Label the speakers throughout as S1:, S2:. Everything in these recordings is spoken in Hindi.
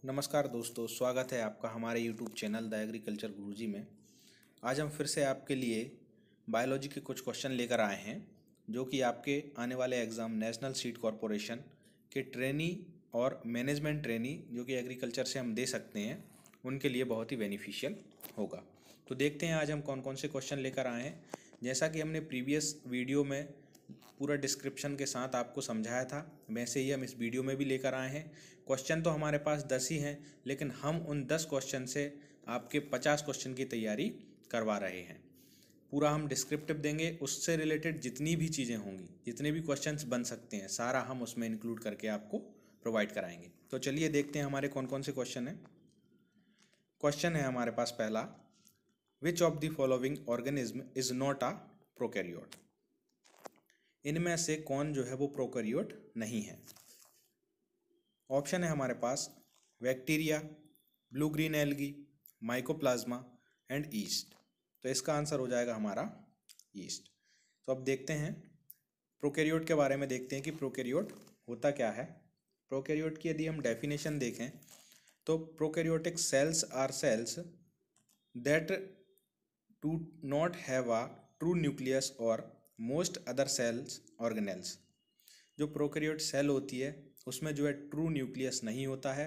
S1: नमस्कार दोस्तों, स्वागत है आपका हमारे YouTube चैनल द एग्रीकल्चर गुरुजी में। आज हम फिर से आपके लिए बायोलॉजी के कुछ क्वेश्चन लेकर आए हैं जो कि आपके आने वाले एग्ज़ाम नेशनल सीड कॉरपोरेशन के ट्रेनी और मैनेजमेंट ट्रेनी जो कि एग्रीकल्चर से हम दे सकते हैं उनके लिए बहुत ही बेनिफिशियल होगा। तो देखते हैं आज हम कौन कौन से क्वेश्चन लेकर आए हैं। जैसा कि हमने प्रीवियस वीडियो में पूरा डिस्क्रिप्शन के साथ आपको समझाया था, वैसे ही हम इस वीडियो में भी लेकर आए हैं। क्वेश्चन तो हमारे पास 10 ही हैं, लेकिन हम उन 10 क्वेश्चन से आपके 50 क्वेश्चन की तैयारी करवा रहे हैं। पूरा हम डिस्क्रिप्टिव देंगे, उससे रिलेटेड जितनी भी चीज़ें होंगी, जितने भी क्वेश्चंस बन सकते हैं, सारा हम उसमें इंक्लूड करके आपको प्रोवाइड कराएंगे। तो चलिए देखते हैं हमारे कौन कौन से क्वेश्चन हैं। क्वेश्चन है हमारे पास पहला, विच of the following organism is not a prokaryote. इनमें से कौन जो है वो प्रोकैरियोट नहीं है। ऑप्शन है हमारे पास bacteria, blue green algae, mycoplasma and yeast. तो इसका आंसर हो जाएगा हमारा ईस्ट। तो अब देखते हैं प्रोकैरियोट के बारे में, देखते हैं कि प्रोकैरियोट होता क्या है। प्रोकैरियोट की यदि हम डेफिनेशन देखें तो prokaryotic cells are cells that do not have a true nucleus और मोस्ट अदर सेल्स ऑर्गेनेल्स। जो प्रोकैरियोट सेल होती है उसमें जो है ट्रू न्यूक्लियस नहीं होता है।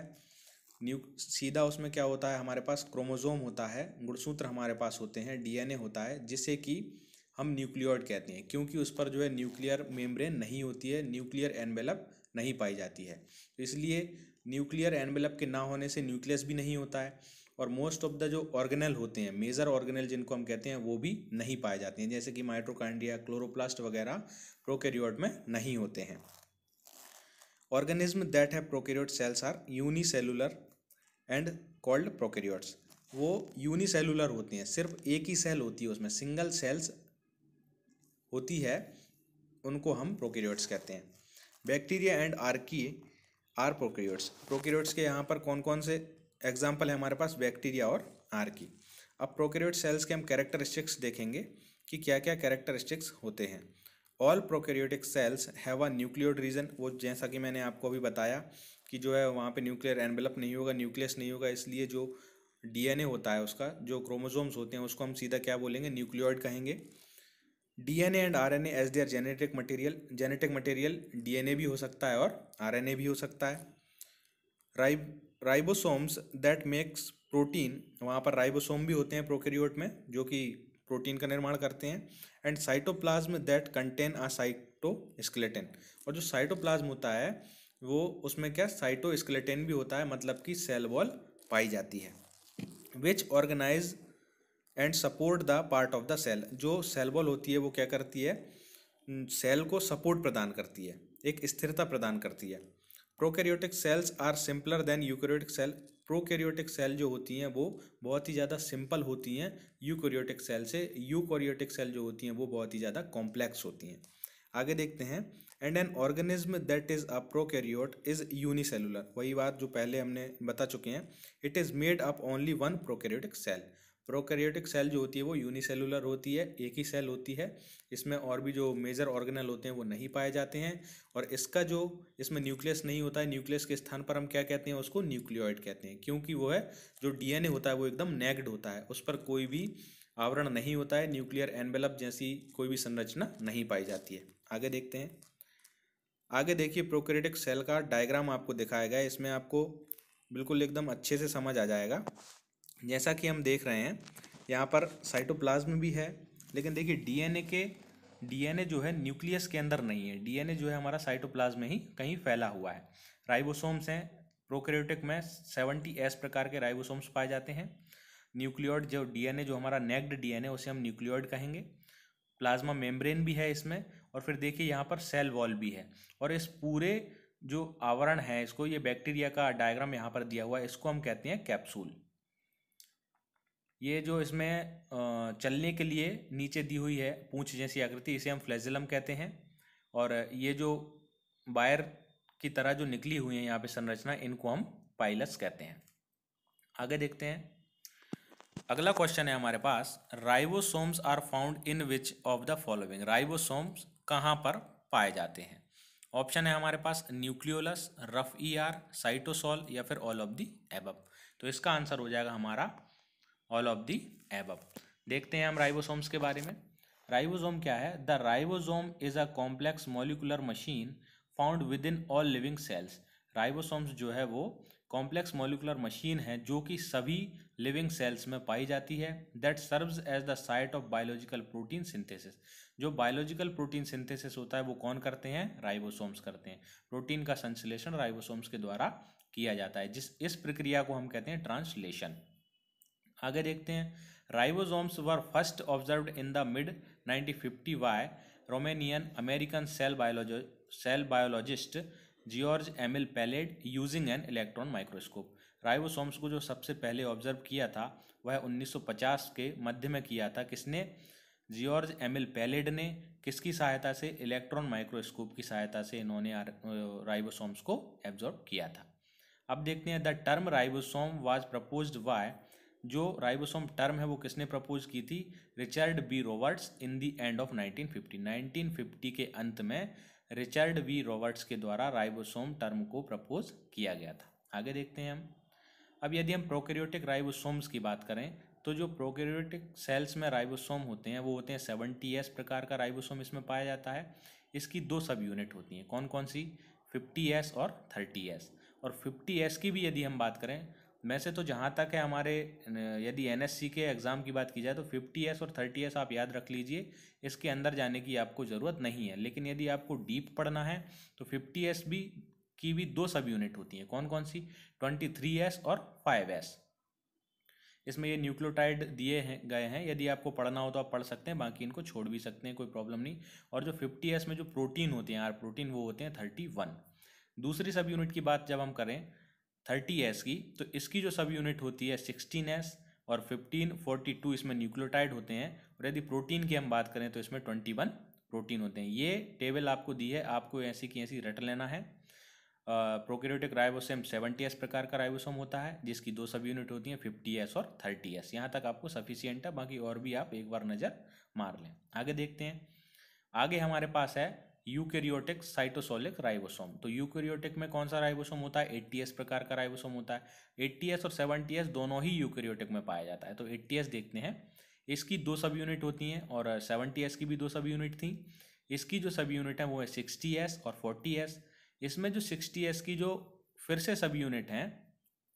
S1: सीधा उसमें क्या होता है, हमारे पास क्रोमोसोम होता है, गुणसूत्र हमारे पास होते हैं, डीएनए होता है, जिसे कि हम न्यूक्लियोइड कहते हैं, क्योंकि उस पर जो है न्यूक्लियर मेम्ब्रेन नहीं होती है, न्यूक्लियर एनवेलप नहीं पाई जाती है। तो इसलिए न्यूक्लियर एनवेलप के ना होने से न्यूक्लियस भी नहीं होता है, और मोस्ट ऑफ द जो ऑर्गेनल होते हैं, मेजर ऑर्गेनल जिनको हम कहते हैं, वो भी नहीं पाए जाते हैं, जैसे कि माइटोकॉन्ड्रिया, क्लोरोप्लास्ट वगैरह प्रोकैरियोट में नहीं होते हैं। Organism that have prokaryote cells are unicellular and called prokaryotes. वो यूनिसेलुलर होती हैं, सिर्फ एक ही सेल होती है, उसमें सिंगल सेल्स होती है, उनको हम प्रोकैरियोट्स कहते हैं। Bacteria and archaea are prokaryotes. Prokaryotes के यहाँ पर कौन कौन से एग्जाम्पल है हमारे पास, बैक्टीरिया और आर्की। अब प्रोकैरियोट सेल्स के हम कैरेक्टरिस्टिक्स देखेंगे कि क्या क्या कैरेक्टरिस्टिक्स होते हैं। All prokaryotic cells have a nucleoid region. वो जैसा कि मैंने आपको अभी बताया कि जो है वहाँ पे न्यूक्लियर एनवेलप नहीं होगा, न्यूक्लियस नहीं होगा, इसलिए जो डीएनए होता है उसका, जो क्रोमोसोम्स होते हैं, उसको हम सीधा क्या बोलेंगे, न्यूक्लियोइड कहेंगे। DNA and RNA as their genetic material. Genetic material DNA भी हो सकता है और आरएनए भी हो सकता है। Ribosomes that makes protein. वहाँ पर राइबोसोम भी होते हैं प्रोकैरियोट में, जो कि प्रोटीन का निर्माण करते हैं। And cytoplasm that contain a cytoskeleton. और जो साइटोप्लाज्म होता है वो, उसमें क्या साइटोस्केलेटन भी होता है, मतलब कि सेल वॉल पाई जाती है। Which organise and support the part of the cell. जो सेल वॉल होती है वो क्या करती है, सेल को सपोर्ट प्रदान करती है, एक स्थिरता प्रदान करती है। Prokaryotic cells are simpler than eukaryotic cell. Prokaryotic cell जो होती हैं वो बहुत ही ज़्यादा सिंपल होती हैं यूकैरियोटिक सेल से। यूकैरियोटिक सेल जो होती हैं वो बहुत ही ज़्यादा कॉम्प्लेक्स होती हैं। आगे देखते हैं। And an organism that is a prokaryote is unicellular. वही बात जो पहले हमने बता चुके हैं। It is made up only one prokaryotic cell. Prokaryotic cell जो होती है वो यूनिसेलुलर होती है, एक ही सेल होती है, इसमें और भी जो मेजर ऑर्गेनल होते हैं वो नहीं पाए जाते हैं। और इसका जो, इसमें न्यूक्लियस नहीं होता है, न्यूक्लियस के स्थान पर हम क्या कहते हैं, उसको न्यूक्लियोइड कहते हैं, क्योंकि वो है जो डीएनए होता है वो एकदम नेक्ड होता है, उस पर कोई भी आवरण नहीं होता है, न्यूक्लियर एनवेलप जैसी कोई भी संरचना नहीं पाई जाती है। आगे देखते हैं। आगे देखिए, प्रोकैरियोटिक सेल का डायग्राम आपको दिखाया गया है, इसमें आपको बिल्कुल एकदम अच्छे से समझ आ जाएगा। जैसा कि हम देख रहे हैं यहाँ पर साइटोप्लाज्म भी है, लेकिन देखिए डीएनए जो है न्यूक्लियस के अंदर नहीं है, डीएनए जो है हमारा साइटोप्लाज्म में ही कहीं फैला हुआ है। राइबोसोम्स हैं प्रोकैरियोटिक में, 70S प्रकार के राइबोसोम्स पाए जाते हैं। न्यूक्लियोइड जो डीएनए, जो हमारा नेक्ड डीएनए, उसे हम न्यूक्लियोइड कहेंगे। प्लाज्मा मेम्ब्रेन भी है इसमें, और फिर देखिए यहाँ पर सेल वॉल भी है। और इस पूरे जो आवरण है, इसको, ये बैक्टीरिया का डायग्राम यहाँ पर दिया हुआ है, इसको हम कहते हैं कैप्सूल। ये जो इसमें चलने के लिए नीचे दी हुई है पूंछ जैसी आकृति, इसे हम फ्लैजेलम कहते हैं। और ये जो वायर की तरह जो निकली हुई है यहाँ पे संरचना, इनको हम पाइलस कहते हैं। आगे देखते हैं। अगला क्वेश्चन है हमारे पास, ribosomes are found in which of the following. Ribosomes कहाँ पर पाए जाते हैं। ऑप्शन है हमारे पास न्यूक्लियोलस, रफ ईआर, साइटोसॉल या फिर ऑल ऑफ दी एबव। तो इसका आंसर हो जाएगा हमारा ऑल ऑफ दी एबव। देखते हैं हम राइबोसोम्स के बारे में। राइबोसोम क्या है? The ribosome is a complex molecular machine found with in all living cells. Ribosomes जो है वो कॉम्प्लेक्स मॉलिक्यूलर मशीन है जो कि सभी लिविंग सेल्स में पाई जाती है। That serves as the site of biological protein synthesis. जो बायोलॉजिकल प्रोटीन सिंथेसिस होता है वो कौन करते हैं? राइबोसोम्स करते हैं। प्रोटीन का संश्लेषण राइबोसोम्स के द्वारा किया जाता है, इस प्रक्रिया को हम कहते हैं ट्रांसलेशन। आगे देखते हैं। Ribosomes were first observed in the mid 1950 by Romanian American cell biologist George Emil Palade using an electron microscope. Ribosomes को जो सबसे पहले ऑब्जर्व किया था वह 1950 के मध्य में किया था। किसने? जॉर्ज एमिल पैलेड ने। किसकी सहायता से? इलेक्ट्रॉन माइक्रोस्कोप की सहायता से इन्होंने राइबोसोम्स को एब्जॉर्ब किया था। अब देखते हैं the term ribosome was proposed by. जो राइबोसोम टर्म है वो किसने प्रपोज की थी? Richard B Roberts in the end of 1950। 1950 के अंत में रिचर्ड बी रॉबर्ट्स के द्वारा राइबोसोम टर्म को प्रपोज किया गया था। आगे देखते हैं हम। अब यदि हम प्रोकैरियोटिक राइबोसोम्स की बात करें तो जो प्रोकैरियोटिक सेल्स में राइबोसोम होते हैं वो होते हैं 70S प्रकार का राइबोसोम इसमें पाया जाता है। इसकी दो सब यूनिट होती हैं। कौन कौन सी? 50S और 30S। और 50S की भी यदि हम बात करें, वैसे तो जहाँ तक है हमारे यदि NSC के एग्ज़ाम की बात की जाए तो 50S और 30S आप याद रख लीजिए, इसके अंदर जाने की आपको ज़रूरत नहीं है। लेकिन यदि आपको डीप पढ़ना है तो 50S की भी दो सब यूनिट होती हैं। कौन कौन सी? 23S और 5S। इसमें ये न्यूक्लियोटाइड दिए गए हैं, यदि आपको पढ़ना हो तो आप पढ़ सकते हैं, बाकी इनको छोड़ भी सकते हैं, कोई प्रॉब्लम नहीं। और जो 50S में जो प्रोटीन होते हैं, प्रोटीन, वो होते हैं 31। दूसरी सब यूनिट की बात जब हम करें 30S की, तो इसकी जो सब यूनिट होती है 16S और 1542 इसमें न्यूक्लियोटाइड होते हैं। और यदि प्रोटीन की हम बात करें तो इसमें 21 प्रोटीन होते हैं। ये टेबल आपको दी है, आपको ऐसी की ऐसी रट लेना है। प्रोकैरियोटिक राइबोसोम 70S प्रकार का राइबोसोम होता है जिसकी दो सब यूनिट होती हैं 50S और 30S। यहाँ तक आपको सफिशियंट है, बाकी और भी आप एक बार नज़र मार लें। आगे देखते हैं। आगे हमारे पास है यूकैरियोटिक साइटोसोलिक राइबोसोम। तो यूकैरियोटिक में कौन सा राइबोसोम होता है? 80S प्रकार का राइबोसोम होता है। 80S और 70S दोनों ही यूकैरियोटिक में पाया जाता है। तो 80S देखते हैं। इसकी दो सब यूनिट होती हैं और 70S की भी दो सब यूनिट थी। इसकी जो सब यूनिट है वो है 60S और 40S। इसमें जो 60S की जो फिर से सब यूनिट हैं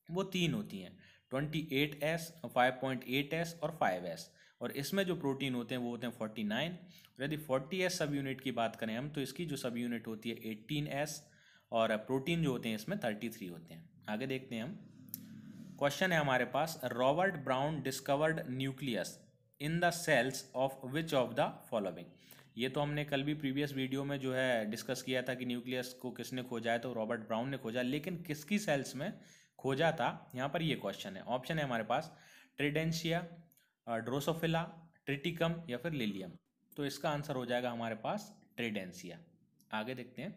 S1: वो तीन होती हैं, 28S, 5.8S और 5S। और इसमें जो प्रोटीन होते हैं वो होते हैं 49। और यदि 40S सब यूनिट की बात करें हम तो इसकी जो सब यूनिट होती है 18S और प्रोटीन जो होते हैं इसमें 33 होते हैं। आगे देखते हैं हम। क्वेश्चन है हमारे पास, Robert Brown discovered nucleus in the cells of which of the following. ये तो हमने कल भी प्रीवियस वीडियो में जो है डिस्कस किया था कि न्यूक्लियस को किसने खोजा है, तो रॉबर्ट ब्राउन ने खोजा, लेकिन किसकी सेल्स में खोजा था, यहाँ पर ये क्वेश्चन है। ऑप्शन है हमारे पास ट्रिडेंशिया, ड्रोसोफिला, ट्रिटिकम या फिर लिलियम। तो इसका आंसर हो जाएगा हमारे पास ट्रिडेंशिया। आगे देखते हैं।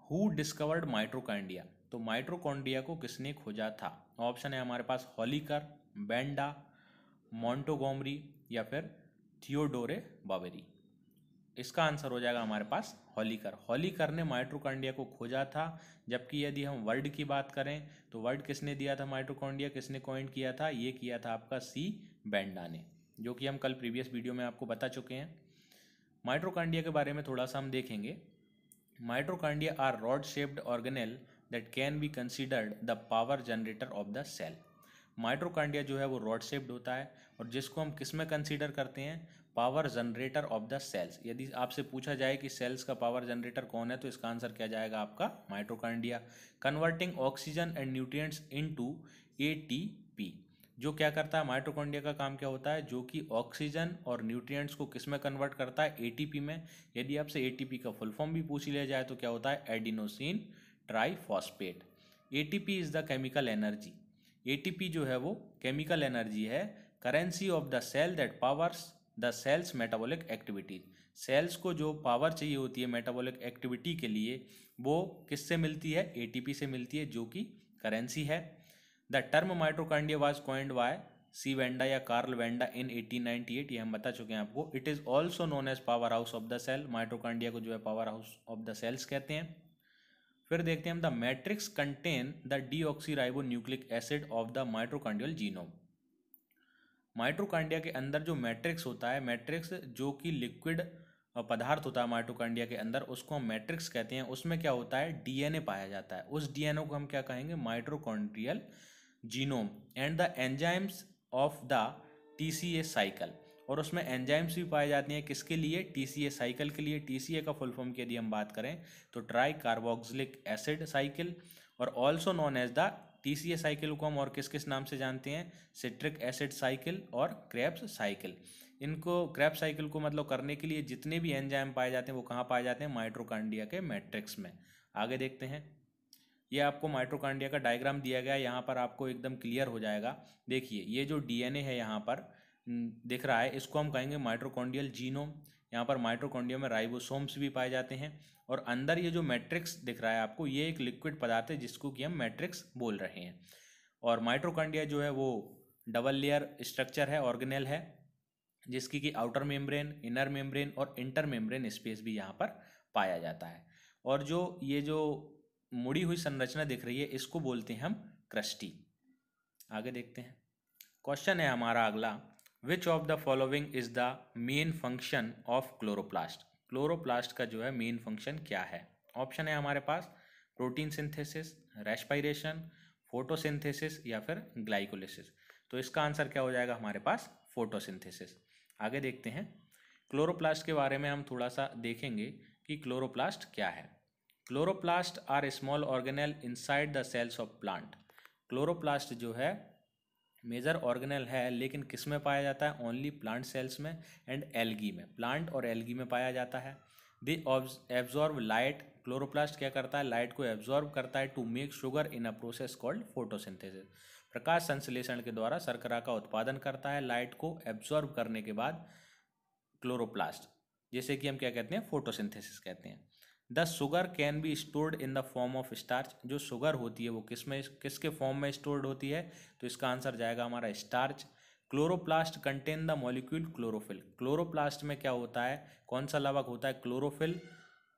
S1: Who discovered mitochondria. तो माइट्रोकांड्रिया को किसने खोजा था? ऑप्शन है हमारे पास हॉलीकर, बेंडा, मोंटोगोमरी या फिर थियोडोरे बावेरी। इसका आंसर हो जाएगा हमारे पास हॉलीकर। हॉलीकर ने माइट्रोकांड्रिया को खोजा था। जबकि यदि हम वर्ड की बात करें तो वर्ड किसने दिया था? माइट्रोकांड्रिया किसने कॉइन किया था? ये किया था आपका सी बेंडा ने, जो कि हम कल प्रीवियस वीडियो में आपको बता चुके हैं। माइट्रोकांड्रिया के बारे में थोड़ा सा हम देखेंगे। Mitochondria are rod shaped organelle that can be considered the power generator of the cell. Mitochondria जो है वो रॉड शेप्ड होता है और जिसको हम किस में कंसीडर करते हैं? Power generator of the cells. यदि आपसे पूछा जाए कि सेल्स का पावर जनरेटर कौन है तो इसका आंसर क्या जाएगा आपका? Mitochondria. Converting oxygen and nutrients into ATP। जो क्या करता है? माइट्रोकांड्रिया का काम क्या होता है? जो कि ऑक्सीजन और न्यूट्रिएंट्स को किस में कन्वर्ट करता है? ATP में। यदि आपसे ATP का फुल फॉर्म भी पूछ लिया जाए तो क्या होता है? Adenosine triphosphate. ATP is the chemical energy. ATP जो है वो केमिकल एनर्जी है, currency of the cell that powers the cells metabolic activities. Cells को जो पावर चाहिए होती है मेटाबॉलिक एक्टिविटी के लिए वो किससे मिलती है? ATP से मिलती है, जो कि करेंसी है। The term mitochondria was coined by C Benda या कार्ल वेंडा इन 1898, ये हम बता चुके हैं आपको। It is also known as power house of the cell, mitochondria को जो है power house of the cells कहते हैं। फिर देखते हैं हम, the matrix contain the deoxyribonucleic acid of the mitochondrial genome. Mitochondria के अंदर जो मैट्रिक्स होता है, मैट्रिक्स जो कि लिक्विड पदार्थ होता है माइटोकॉन्ड्रिया के अंदर, उसको हम मैट्रिक्स कहते हैं। उसमें क्या होता है, डीएनए पाया जाता है। उस डीएनए को हम क्या कहेंगे, mitochondrial genome. And the enzymes of the TCA cycle, और उसमें एंजाइम्स भी पाई जाती हैं किसके लिए, टीसीए साइकिल के लिए। टीसीए का फुल फॉर्म की यदि हम बात करें तो ट्राई कार्बोक्सिलिक एसिड साइकिल, और also known as the TCA cycle को हम और किस किस नाम से जानते हैं, सिट्रिक एसिड साइकिल और क्रेब्स साइकिल। इनको क्रेब्स साइकिल को मतलब करने के लिए जितने भी एंजाइम पाए जाते हैं वो कहाँ पाए जाते हैं, माइटोकॉन्ड्रिया के मैट्रिक्स में। आगे देखते हैं, ये आपको माइटोकॉन्ड्रिया का डायग्राम दिया गया है, यहाँ पर आपको एकदम क्लियर हो जाएगा। देखिए ये जो डीएनए है यहाँ पर दिख रहा है, इसको हम कहेंगे माइटोकॉन्ड्रियल जीनोम। यहाँ पर माइटोकॉन्ड्रिया में राइबोसोम्स भी पाए जाते हैं, और अंदर ये जो मैट्रिक्स दिख रहा है आपको, ये एक लिक्विड पदार्थ है जिसको कि हम मैट्रिक्स बोल रहे हैं। और माइटोकॉन्ड्रिया जो है वो डबल लेयर स्ट्रक्चर है, ऑर्गेनेल है, जिसकी कि आउटर मेम्ब्रेन, इनर मेम्ब्रेन और इंटर मेम्ब्रेन स्पेस भी यहाँ पर पाया जाता है। और जो ये जो मुड़ी हुई संरचना दिख रही है, इसको बोलते हैं हम क्रस्टी। आगे देखते हैं, क्वेश्चन है हमारा अगला, विच of the following is the main function of chloroplast. Chloroplast का जो है मेन फंक्शन क्या है। ऑप्शन है हमारे पास, प्रोटीन सिंथेसिस, रेस्पिरेशन, फोटोसिंथेसिस या फिर ग्लाइकोलिसिस। तो इसका आंसर क्या हो जाएगा हमारे पास, फोटोसिंथेसिस। आगे देखते हैं, क्लोरोप्लास्ट के बारे में हम थोड़ा सा देखेंगे कि क्लोरोप्लास्ट क्या है। Chloroplast are small organelle inside the cells of plant. Chloroplast जो है मेजर ऑर्गेनेल है, लेकिन किस में पाया जाता है, ओनली प्लांट सेल्स में एंड एल्गी में, प्लांट और एल्गी में पाया जाता है। दे एब्जॉर्ब लाइट, क्लोरोप्लास्ट क्या करता है, लाइट को एब्जॉर्ब करता है to make sugar in a process called photosynthesis. प्रकाश संश्लेषण के द्वारा शर्करा का उत्पादन करता है, लाइट को एब्जॉर्ब करने के बाद क्लोरोप्लास्ट, जैसे कि हम क्या कहते हैं, फोटोसिंथेसिस कहते हैं। The sugar can be stored in the form of starch. जो शुगर होती है वो किसके फॉर्म में स्टोर्ड होती है, तो इसका आंसर जाएगा हमारा starch. Chloroplast contain the molecule chlorophyll. Chloroplast में क्या होता है, कौन सा लवक होता है, क्लोरोफिल,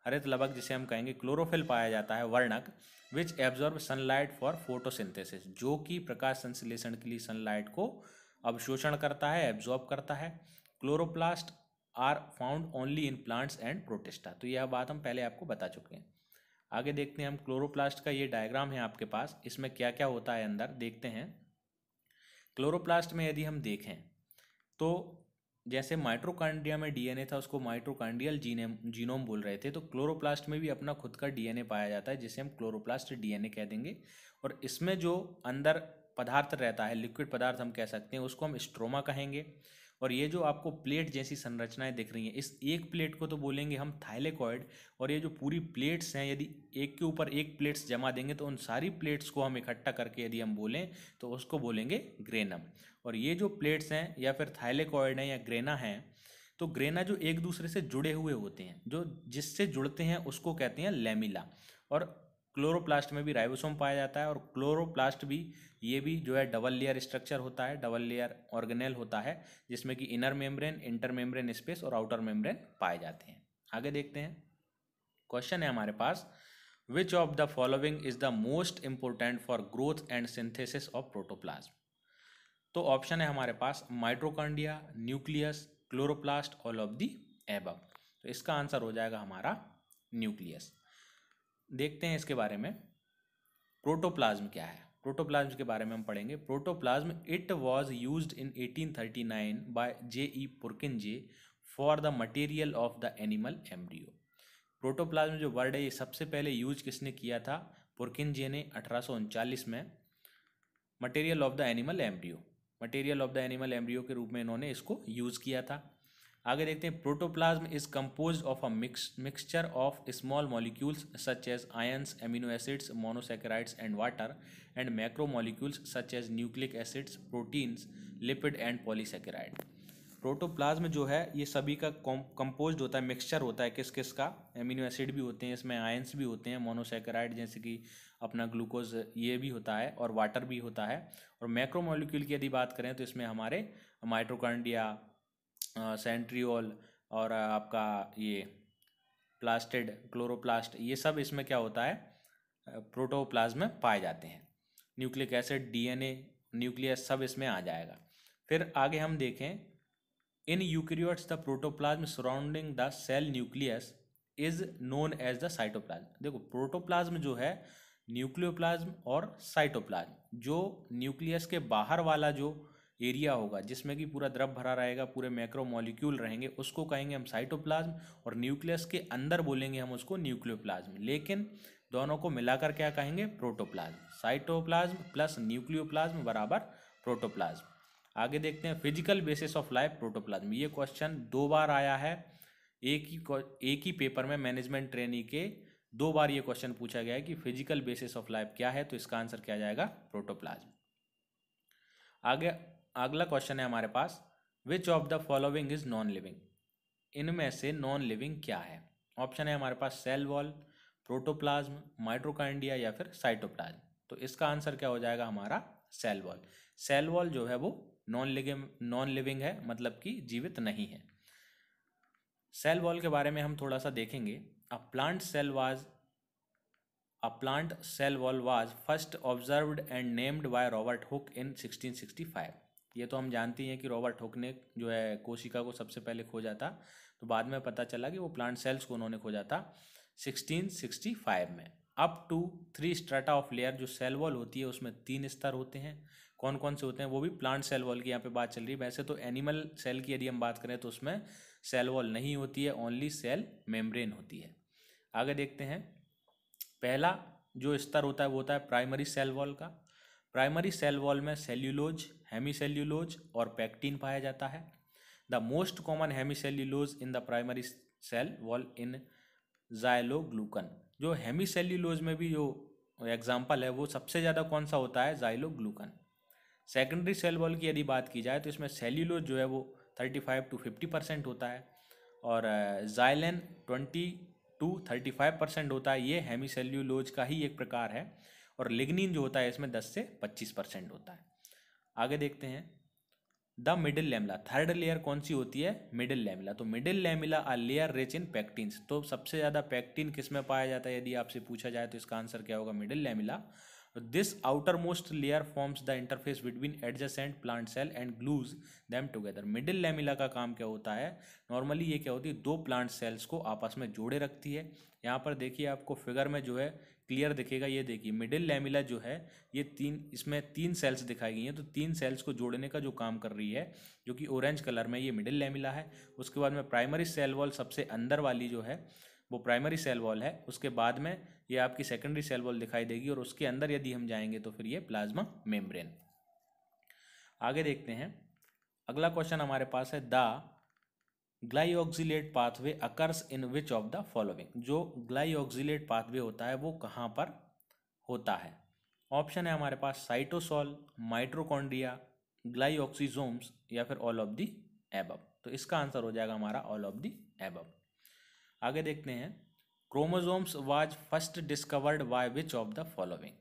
S1: हरित लवक जिसे हम कहेंगे, क्लोरोफिल पाया जाता है, वर्णक। विच एब्जॉर्ब सनलाइट फॉर फोटोसिंथेसिस, जो कि प्रकाश संश्लेषण के लिए सनलाइट को अवशोषण करता है, एब्जॉर्ब करता है। Chloroplast are found only in plants and protista. तो यह बात हम पहले आपको बता चुके हैं। आगे देखते हैं हम, क्लोरोप्लास्ट का ये डायग्राम है आपके पास, इसमें क्या क्या होता है अंदर देखते हैं। क्लोरोप्लास्ट में यदि हम देखें तो जैसे माइटोकॉन्ड्रिया में डीएनए था, उसको माइटोकॉन्ड्रियल जीनोम बोल रहे थे, तो क्लोरोप्लास्ट में भी अपना खुद का डीएनए पाया जाता है, जिसे हम क्लोरोप्लास्ट डीएनए कह देंगे। और इसमें जो अंदर पदार्थ रहता है, लिक्विड पदार्थ हम कह सकते हैं, उसको हम स्ट्रोमा कहेंगे। और ये जो आपको प्लेट जैसी संरचनाएं दिख रही हैं, इस एक प्लेट को तो बोलेंगे हम थाइलेकॉइड, और ये जो पूरी प्लेट्स हैं, यदि एक के ऊपर एक प्लेट्स जमा देंगे तो उन सारी प्लेट्स को हम इकट्ठा करके यदि हम बोलें तो उसको बोलेंगे ग्रेनम। और ये जो प्लेट्स हैं या फिर थाइलेकॉइड हैं या ग्रेना हैं, तो ग्रेना जो एक दूसरे से जुड़े हुए होते हैं, जो जिससे जुड़ते हैं उसको कहते हैं लेमिला। और क्लोरोप्लास्ट में भी राइबोसोम पाया जाता है, और क्लोरोप्लास्ट भी ये भी जो है डबल लेयर स्ट्रक्चर होता है, डबल लेयर ऑर्गेनेल होता है, जिसमें कि inner membrane, inter membrane space और आउटर मेम्ब्रेन पाए जाते हैं। आगे देखते हैं, क्वेश्चन है हमारे पास, which of the following is the most important for growth and synthesis of protoplasm. तो ऑप्शन है हमारे पास, mitochondria, nucleus, chloroplast, all of the above. तो इसका आंसर हो जाएगा हमारा न्यूक्लियस। देखते हैं इसके बारे में, प्रोटोप्लाज्म क्या है। प्रोटोप्लाज्म के बारे में हम पढ़ेंगे। Protoplasm, it was used in 1839 by J E. Purkinje for the material of the animal embryo. Protoplasm जो वर्ड है, ये सबसे पहले यूज किसने किया था, पुरकिंजे ने 1839 में, material of the animal embryo, material of the animal embryo के रूप में इन्होंने इसको यूज किया था। आगे देखते हैं, protoplasm is composed of a mixture of small molecules such as ions, amino acids, monosaccharides and water, and macro molecules such as nucleic acids, proteins, lipid and polysaccharide. Protoplasm जो है ये सभी का कंपोज्ड होता है, मिक्सचर होता है, किस किस का, एमिनो एसिड भी होते हैं इसमें, आयंस भी होते हैं, मोनोसैकेराइड जैसे कि अपना ग्लूकोज ये भी होता है और वाटर भी होता है। और मैक्रोमोलिक्यूल की यदि बात करें तो इसमें हमारे माइटोकॉन्ड्रिया, सेंट्रियोल और आपका ये प्लास्टिड, क्लोरोप्लास्ट, ये सब इसमें क्या होता है, प्रोटोप्लाज्म में पाए जाते हैं। न्यूक्लिक एसिड, डीएनए, न्यूक्लियस सब इसमें आ जाएगा। फिर आगे हम देखें, in eukaryotes the protoplasm surrounding the cell nucleus is known as the cytoplasm. देखो प्रोटोप्लाज्म जो है, न्यूक्लियोप्लाज्म और साइटोप्लाज्म, जो न्यूक्लियस के बाहर वाला जो एरिया होगा जिसमें कि पूरा द्रव भरा रहेगा, पूरे मैक्रो मॉलिक्यूल रहेंगे, उसको कहेंगे हम साइटोप्लाज्म। और न्यूक्लियस के अंदर बोलेंगे हम उसको न्यूक्लियोप्लाज्म। लेकिन दोनों को मिलाकर क्या कहेंगे, प्रोटोप्लाज्म। साइटोप्लाज्म प्लस न्यूक्लियोप्लाज्म बराबर प्रोटोप्लाज्म। आगे देखते हैं, physical basis of life protoplasm. ये क्वेश्चन 2 बार आया है एक ही पेपर में, मैनेजमेंट ट्रेनी के 2 बार ये क्वेश्चन पूछा गया है कि फिजिकल बेसिस ऑफ लाइफ क्या है, तो इसका आंसर क्या जाएगा, प्रोटोप्लाज्म। आगे अगला क्वेश्चन है हमारे पास, which of the following is non living. इनमें से नॉन लिविंग क्या है। ऑप्शन है हमारे पास सेल वॉल, प्रोटोप्लाज्म, माइटोकॉन्ड्रिया या फिर साइटोप्लाज्म। तो इसका आंसर क्या हो जाएगा हमारा, सेल वॉल। सेल वॉल जो है वो नॉन लिविंग है, मतलब कि जीवित नहीं है। सेल वॉल के बारे में हम थोड़ा सा देखेंगे। A plant cell wall was first observed and named by Robert Hooke in 1665। ये तो हम जानते हैं कि रॉबर्ट हुक ने जो है कोशिका को सबसे पहले खोजा था, तो बाद में पता चला कि वो प्लांट सेल्स को उन्होंने खोजा था 1665 में। Up to 3 strata of layer, जो सेल वॉल होती है उसमें 3 स्तर होते हैं। कौन कौन से होते हैं, वो भी प्लांट सेल वॉल की यहाँ पे बात चल रही है। वैसे तो एनिमल सेल की यदि हम बात करें तो उसमें सेल वॉल नहीं होती है, ओनली सेल मेम्ब्रेन होती है। आगे देखते हैं, पहला जो स्तर होता है वो होता है प्राइमरी सेल वॉल का। प्राइमरी सेल वॉल में सेल्यूलोज, हेमीसेल्यूलोज और पैक्टिन पाया जाता है। The most common hemicellulose in the primary cell wall in xyloglucan. जो हेमीसेल्यूलोज में भी जो एग्जाम्पल है वो सबसे ज़्यादा कौन सा होता है, जाइलोग्लूकन। सेकेंडरी सेल वॉल की यदि बात की जाए तो इसमें सेल्यूलोज जो है वो 35 to 50% होता है, और जाइलेन 20 to 35% होता है। ये हेमीसेल्यूलोज का ही एक प्रकार है। और लिग्निन जो होता है इसमें 10 से 25% होता है। आगे देखते हैं, the middle lamella, third layer कौन सी होती है, मिडिल लैमेला। तो middle lamella are layer rich in pectins. तो सबसे ज़्यादा पैक्टिन किस में पाया जाता है यदि आपसे पूछा जाए तो इसका आंसर क्या होगा, middle lamella. This outer most layer forms the interface between adjacent plant cell and glues them together. Middle lamella का काम क्या होता है, नॉर्मली ये क्या होती है, 2 प्लांट सेल्स को आपस में जोड़े रखती है। यहाँ पर देखिए आपको फिगर में जो है क्लियर दिखेगा, ये देखिए मिडिल लैमेला जो है ये इसमें 3 सेल्स दिखाई गई हैं। तो 3 सेल्स को जोड़ने का जो काम कर रही है, जो कि ऑरेंज कलर में, ये मिडिल लैमेला है। उसके बाद में प्राइमरी सेल वॉल सबसे अंदर वाली जो है वो प्राइमरी सेल वॉल है। उसके बाद में ये आपकी सेकेंडरी सेल वॉल दिखाई देगी, और उसके अंदर यदि हम जाएंगे तो फिर ये प्लाज्मा मेम्ब्रेन। आगे देखते हैं, अगला क्वेश्चन हमारे पास है, the glyoxylate pathway occurs in which of the following. जो ग्लाइऑक्सिलेट पाथवे होता है वो कहाँ पर होता है। ऑप्शन है हमारे पास साइटोसोल, माइटोकॉन्ड्रिया, ग्लाइऑक्सीजोम्स या फिर ऑल ऑफ द एबव। तो इसका आंसर हो जाएगा हमारा ऑल ऑफ द एबव। आगे देखते हैं, chromosomes was first discovered by which of the following.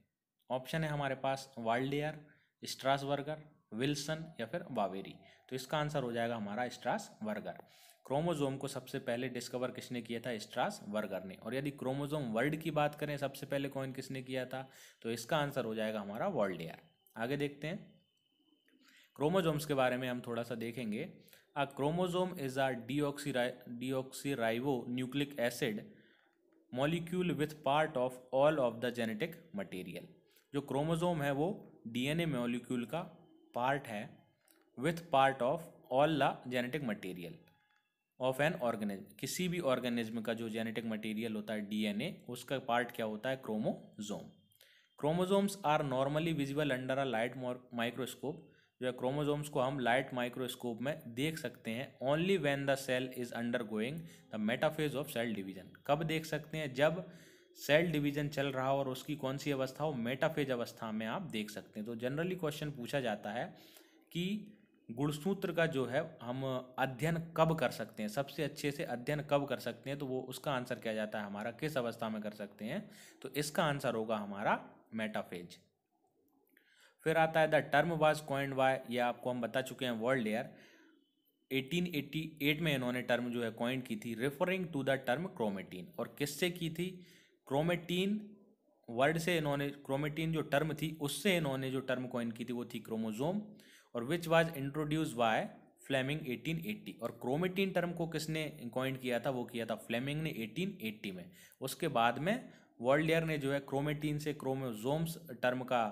S1: Option है हमारे पास वाल्डेयर, स्ट्रासबर्गर, विल्सन या फिर बावेरी। तो इसका आंसर हो जाएगा हमारा स्ट्रासबर्गर। क्रोमोसोम को सबसे पहले डिस्कवर किसने किया था, स्ट्रासबर्गर ने। और यदि क्रोमोसोम वर्ड की बात करें सबसे पहले कौन किसने किया था, तो इसका आंसर हो जाएगा हमारा वाल्डेयर। आगे देखते हैं, क्रोमोसोम्स के बारे में हम थोड़ा सा देखेंगे। A chromosome is a deoxyribo nucleic acid molecule with part of all of the genetic material. जो क्रोमोसोम है वो डीएनए मॉलिक्यूल का पार्ट है, with part of all the genetic material of an organism. किसी भी ऑर्गेनिज्म का जो जेनेटिक मटेरियल होता है डीएनए, उसका पार्ट क्या होता है, chromosome. Chromosomes are normally visible under a light microscope. जो है क्रोमोसोम्स को हम लाइट माइक्रोस्कोप में देख सकते हैं। Only when the cell is under going the metaphase of cell division. कब देख सकते हैं, जब सेल डिवीजन चल रहा हो और उसकी कौन सी अवस्था हो, मेटाफेज अवस्था में आप देख सकते हैं। तो जनरली क्वेश्चन पूछा जाता है कि गुणसूत्र का जो है हम अध्ययन कब कर सकते हैं, सबसे अच्छे से अध्ययन कब कर सकते हैं, तो वो उसका आंसर क्या जाता है हमारा, किस अवस्था में कर सकते हैं, तो इसका आंसर होगा हमारा मेटाफेज। फिर आता है the term was coined bye, ये आपको हम बता चुके हैं, वर्ल्डेयर 1888 में इन्होंने टर्म जो है कॉइंड की थी, referring to the term chromatin. और किससे की थी, क्रोमेटीन वर्ड से इन्होंने, क्रोमेटीन जो टर्म थी उससे इन्होंने जो टर्म कॉइन की थी वो थी क्रोमोजोम, और which was introduce by Flemming 1880। और क्रोमेटीन टर्म को किसने कॉइन किया था, वो किया था फ्लेमिंग ने 1880 में। उसके बाद में वर्ल्डेयर ने जो है क्रोमेटीन से क्रोमोजोम्स टर्म का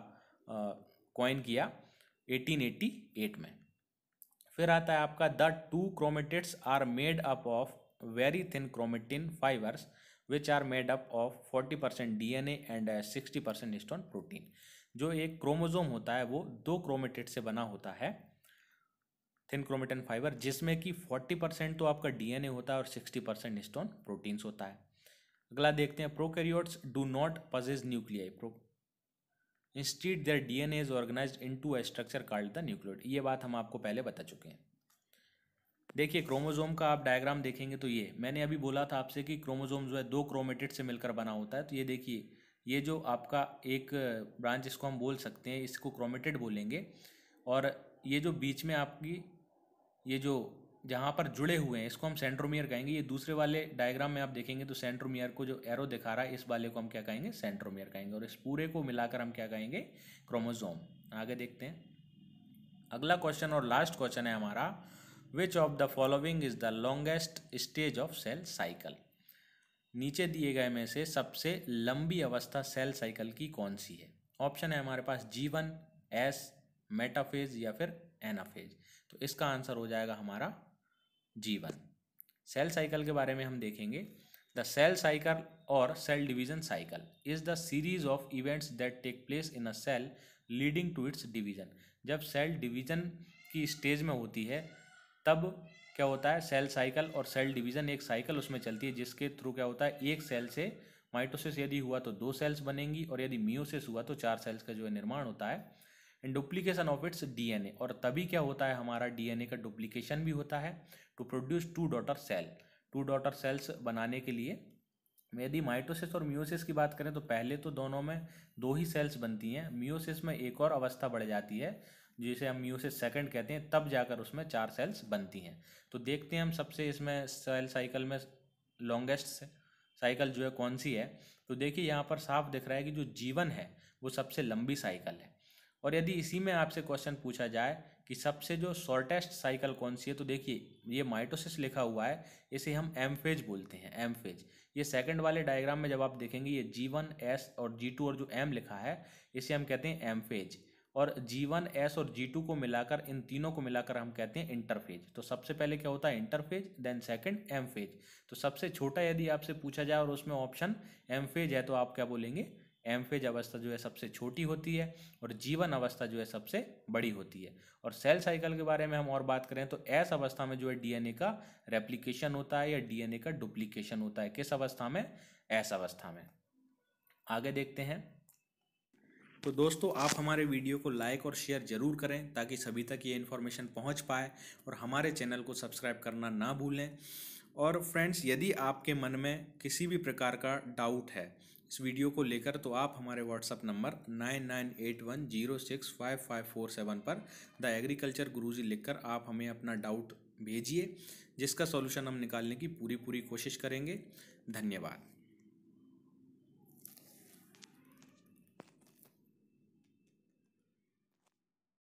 S1: कॉइन किया 1888 में। फिर आता है आपका the two chromatids are made up of very thin chromatin fibres which are made up of 40% DNA and 60% histone protein. जो एक क्रोमोजोम होता है वो दो क्रोमेटिड से बना होता है, थिन क्रोमेटिन फाइबर, जिसमें कि 40% तो आपका DNA होता है और 60% हिस्टोन प्रोटीन्स होता है। अगला देखते हैं, prokaryotes do not possess nuclei, instead their DNA is organised into a structure called the nucleoid. ये बात हम आपको पहले बता चुके हैं। देखिए क्रोमोजोम का आप डायग्राम देखेंगे तो ये मैंने अभी बोला था आपसे कि क्रोमोजोम जो है दो क्रोमेटिड से मिलकर बना होता है। तो ये देखिए, ये जो आपका एक ब्रांच, इसको हम बोल सकते हैं, इसको क्रोमेटिड बोलेंगे। और ये जो बीच में आपकी ये जो जहाँ पर जुड़े हुए हैं इसको हम सेंट्रोमियर कहेंगे। ये दूसरे वाले डायग्राम में आप देखेंगे तो सेंट्रोमियर को जो एरो दिखा रहा है इस वाले को हम क्या कहेंगे, सेंट्रोमियर कहेंगे। और इस पूरे को मिलाकर हम क्या कहेंगे, क्रोमोजोम। आगे देखते हैं अगला क्वेश्चन और लास्ट क्वेश्चन है हमारा, which of the following is the longest stage of cell cycle. नीचे दिए गए में से सबसे लंबी अवस्था सेल साइकिल की कौन सी है। ऑप्शन है हमारे पास G1, S, मेटाफेज या फिर एनाफेज। तो इसका आंसर हो जाएगा हमारा G1। सेल साइकिल के बारे में हम देखेंगे, द सेल साइकिल और cell division cycle is the series of events that take place in a cell leading to its division. जब सेल डिवीजन की स्टेज में होती है तब क्या होता है, सेल साइकिल और सेल डिवीजन एक साइकिल उसमें चलती है, जिसके थ्रू क्या होता है, एक सेल से माइटोसिस यदि हुआ तो 2 सेल्स बनेंगी, और यदि मियोसिस हुआ तो 4 सेल्स का जो है निर्माण होता है। And duplication of its DNA, और तभी क्या होता है, हमारा DNA का डुप्लीकेशन भी होता है to produce 2 daughter cell. 2 daughter cells बनाने के लिए यदि माइटोसिस और मियोसिस की बात करें तो पहले तो दोनों में 2 ही सेल्स बनती हैं, मियोसिस में एक और अवस्था बढ़ जाती है जिसे हम मियोसिस सेकंड कहते हैं, तब जाकर उसमें 4 सेल्स बनती हैं। तो देखते हैं हम सबसे इसमें सेल साइकिल में लॉन्गेस्ट साइकिल जो है कौन सी है। तो देखिए यहाँ पर साफ दिख रहा है कि जो G1 है वो सबसे लंबी साइकिल है। और यदि इसी में आपसे क्वेश्चन पूछा जाए कि सबसे जो शॉर्टेस्ट साइकिल कौन सी है, तो देखिए ये माइटोसिस लिखा हुआ है, इसे हम एम फेज बोलते हैं, एम फेज। ये सेकंड वाले डायग्राम में जब आप देखेंगे ये G1, S और G2 और जो M लिखा है इसे हम कहते हैं एम फेज। और G1, S और G2 को मिलाकर, इन तीनों को मिलाकर हम कहते हैं इंटरफेज। तो सबसे पहले क्या होता है, interphase, then second M phase. तो सबसे छोटा यदि आपसे पूछा जाए और उसमें ऑप्शन एम फेज है तो आप क्या बोलेंगे, एम फेज अवस्था जो है सबसे छोटी होती है और G1 अवस्था जो है सबसे बड़ी होती है। और सेल साइकिल के बारे में हम और बात करें तो एस अवस्था में जो है DNA का रेप्लिकेशन होता है या DNA का डुप्लीकेशन होता है। किस अवस्था में, एस अवस्था में। आगे देखते हैं। तो दोस्तों आप हमारे वीडियो को लाइक और शेयर ज़रूर करें ताकि सभी तक ये इन्फॉर्मेशन पहुंच पाए, और हमारे चैनल को सब्सक्राइब करना ना भूलें। और फ्रेंड्स यदि आपके मन में किसी भी प्रकार का डाउट है इस वीडियो को लेकर तो आप हमारे व्हाट्सअप नंबर 9981065547 पर द एग्रीकल्चर गुरुजी लिखकर आप हमें अपना डाउट भेजिए, जिसका सॉल्यूशन हम निकालने की पूरी कोशिश करेंगे। धन्यवाद।